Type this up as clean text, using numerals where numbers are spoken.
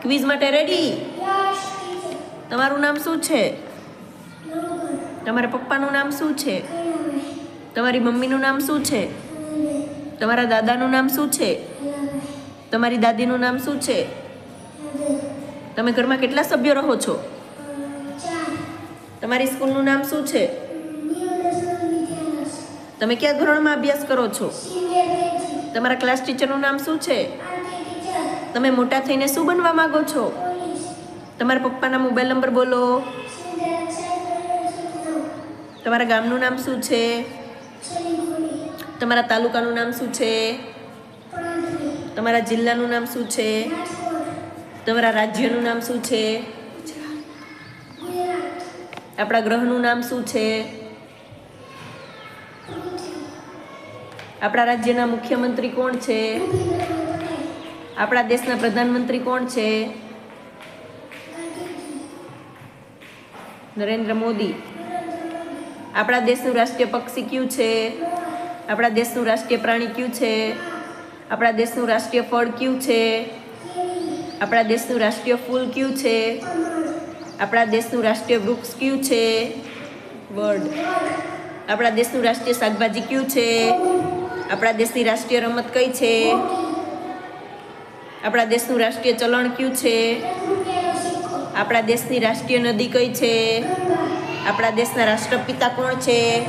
Quiz માટે ready? તમારું નામ શું છે? તમારા પપ્પાનું નામ શું છે? તમારી મમ્મીનું નામ શું છે? તમારા દાદાનું નામ શું છે? તમારી દાદીનું નામ શું છે? તમે ઘરમાં કેટલા સભ્યો રહો છો? તમારી સ્કૂલનું નામ શું છે? તમે કયા ધોરણમાં અભ્યાસ કરો છો? તમારા ક્લાસ ટીચરનું નામ શું છે? તમે મોટા થઈને શું બનવા માંગો છો? તમારા પપ્પાના મોબાઈલ નંબર બોલો. તમારા ગામનું નામ શું છે? તમારા તાલુકાનું નામ શું છે? તમારા જિલ્લાનું નામ શું છે? તમારા રાજ્યનું નામ શું છે? આપણા ગ્રહનું નામ શું છે? આપણા રાજ્યના મુખ્યમંત્રી કોણ છે? આપણા દેશના પ્રધાનમંત્રી કોણ છે? નરેન્દ્ર મોદી. આપણા દેશનું રાષ્ટ્રીય પક્ષી કયું છે? આપણા દેશનું રાષ્ટ્રીય પ્રાણી કયું છે? આપણા દેશનું રાષ્ટ્રીય ફળ કયું છે? આપણા દેશનું રાષ્ટ્રીય ફૂલ કયું છે? આપણા દેશનું રાષ્ટ્રીય વૃક્ષ કયું છે? બર્ડ. આપણા દેશનું રાષ્ટ્રીય શાકભાજી કયું છે? આપણા દેશની રાષ્ટ્રીય રમત કઈ છે? આપણા દેશનું રાષ્ટ્રીય ચલણ કયું છે? આપણા દેશની રાષ્ટ્રીય નદી કઈ છે? આપણા દેશના રાષ્ટ્રપિતા કોણ છે?